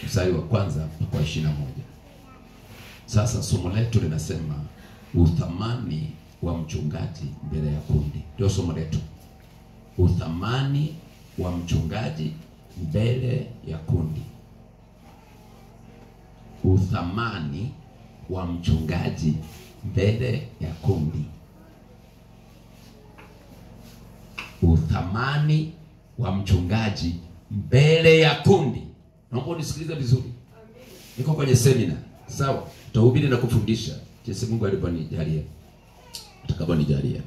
mstari wa kwanza kwa 21. Sasa somo letu linasema uthamani wa mchungaji mbele ya kundi. Ndio somo letu. Uthamani wa mchungaji mbele ya kundi. Uthamani wa mchungaji mbele ya kundi. Uthamani wa mchungaji mbele ya kundi. Naomba unisikilize vizuri. Niko kwenye seminar. Sawa? Tutahubiri na kufundisha. Jinsi Mungu alivyonijalia. Atakaponijalia.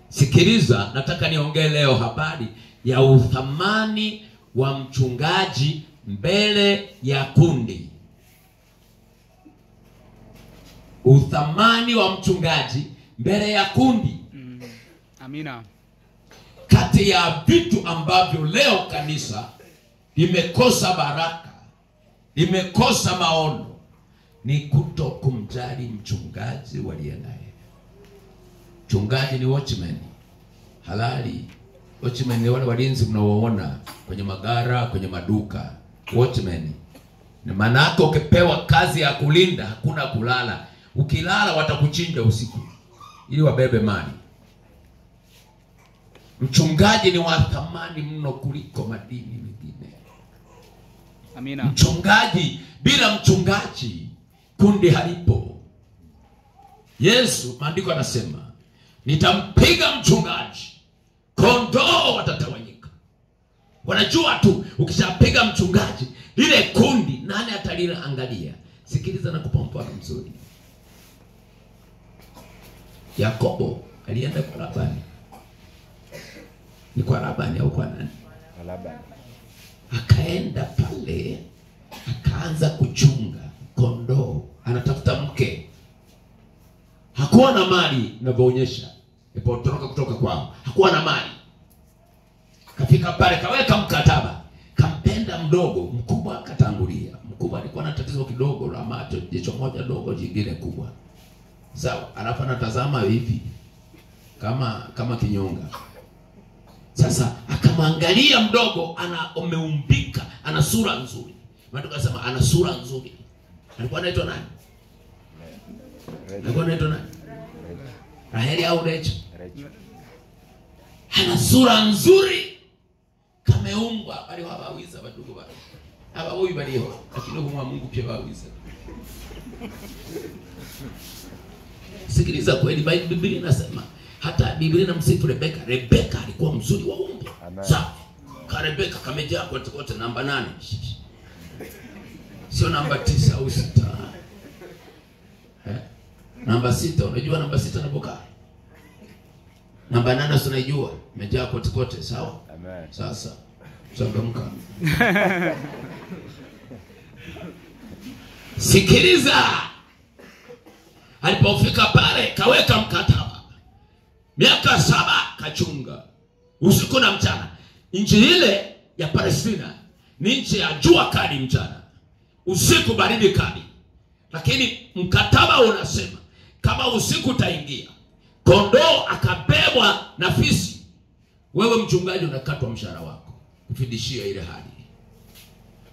Sikiliza, nataka niongee leo habari ya uthamani wa mchungaji mbele ya kundi. Uthamani wa mchungaji mbele ya kundi. Amina. Kati ya vitu ambavyo leo kanisa limekosa baraka, limekosa maono, ni kuto kumjali mchungaji waliye naye. Mchungaji ni watchman halali. Watchman ni wale walinzi mnaoona kwenye magara, kwenye maduka. Watchman ni maana yake ukipewa kazi ya kulinda hakuna kulala. Ukilala watakuchinja usiku ili wabebe mali. Mchungaji ni wa thamani mno kuliko madini mengine. Amina. Mchungaji, bila mchungaji kundi halipo. Yesu, maandiko anasema, nitampiga mchungaji, kondoo watatawanyika. Wanajua tu ukishapiga mchungaji, lile kundi nani atalila? Angalia. Sikiliza na kupa mfano mzuri. Yakobo alienda kwa Labani. Ni kwa Labani au kwa nani? Kwa Labani. Akaenda pale, akaanza kuchunga kondoo, anatafuta mke. Hakuwa na mali inavyoonyesha. Alipotoroka kutoka kwao, hakuwa na mali. Kafika pale, kaweka mkataba. Kampenda mdogo, mkubwa akatangulia. Mkubwa alikuwa na tatizo kidogo la macho, jicho moja dogo, jingine kubwa. Sawa, alafu anatazama hivi kama kinyonga. Sasa akamwangalia mdogo, umeumbika, ana sura nzuri. Watu kasema ana sura nzuri. Alikuwa anaitwa nani? Alikuwa anaitwa nani? Raheli au Rachel? Ana sura nzuri. Kameumbwa bali wabawiza badugo bali. Aba huyu bali ho. Lakini kwa Mungu pia wabawiza. Sikiliza, kweli Biblia inasema, hata Biblia inamsifu Rebeka. Rebeka alikuwa mzuri wa umbo. Sawa. Ka Rebeka kamejaa kote namba 8. Sio namba 9 au 6. Namba 6, unajua namba 6 inapokaa. Namba 8 unajua, imejaa kote, sawa? Amen. Sasa changamka. Sikiliza. Alipofika pale, kaweka mkataba. Miaka 7 kachunga. Usiku na mchana. Nchi ile ya Palestina ni nchi ya jua kali mchana, usiku baridi kali. Lakini mkataba unasema kama usiku utaingia, kondoo akabebwa na fisi, wewe mchungaji unakatwa mshahara wako kufidishia ile hali.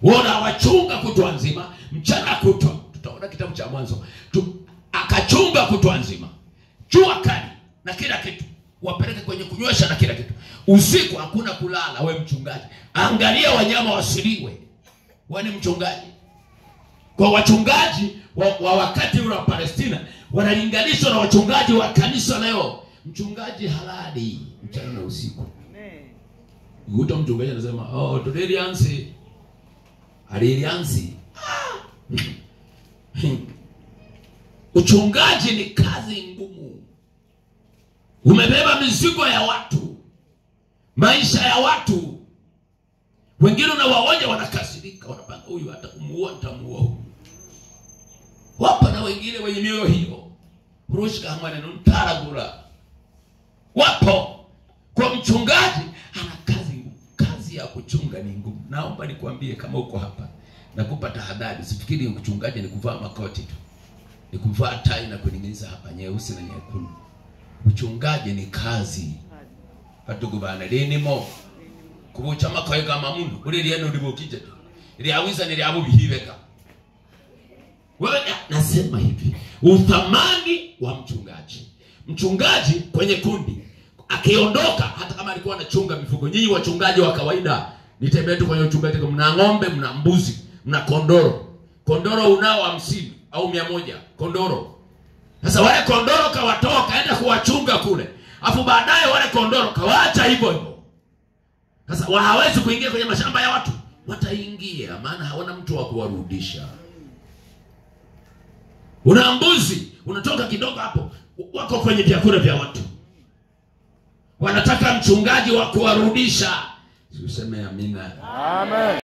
Wona wachunga kutwa nzima, mchana kutwa. Tutaona kitabu cha Mwanzo. Akachunga kutwa nzima, jua kali na kila kitu, wapeleke kwenye kunywesha na kila kitu. Usiku hakuna kulala, wewe mchungaji. Angalia wanyama wasiliwe. Wewe ni mchungaji. Kwa wachungaji wa wakati ule wa Palestina wanalinganishwa na wachungaji wa kanisa leo. Mchungaji halali mchana na usiku. Yuta mchungaji anasema, "Oh, tudeliansi." Aliliansi. Uchungaji ni kazi ngumu. Umebeba mizigo ya watu, maisha ya watu. Wengine unawaonya wanakasirika, wanapanga huyu hata kumuua nitamuua huyu. Wapo na wengine wenye mioyo hiyo. Rushika maneno ntaragura. Wapo. Kwa mchungaji ana kazi ngumu. Kazi ya kuchunga ni ngumu. Naomba nikwambie kama uko hapa, nakupa tahadhari. Usifikiri mchungaji ni kuvaa makoti tu, ni kuvaa tai na kuning'iniza hapa nyeusi na nyekundu. Uchungaji ni kazi. Hatugubana lini mo kubucha makoye kama mundu uri liano libokije tu iliawiza niliabu bihiveka. Wewe nasema hivi, uthamani wa mchungaji. Mchungaji kwenye kundi akiondoka, hata kama alikuwa anachunga mifugo. Nyinyi wachungaji wa kawaida, nitembea tu kwenye uchungaji, mna ng'ombe, mna mbuzi, mna kondoro. Kondoro unao 50 au 100 kondoro. Sasa wale kondoro kawatoa kaenda kuwachunga kule. Afu baadaye wale kondoro kawaacha hivyo hivyo. Sasa hawezi kuingia kwenye mashamba ya watu. Wataingia maana hawana mtu wa kuwarudisha. Una mbuzi, unatoka kidogo hapo, wako kwenye vyakula vya watu. Wanataka mchungaji wa kuwarudisha. Useme amina. Amen.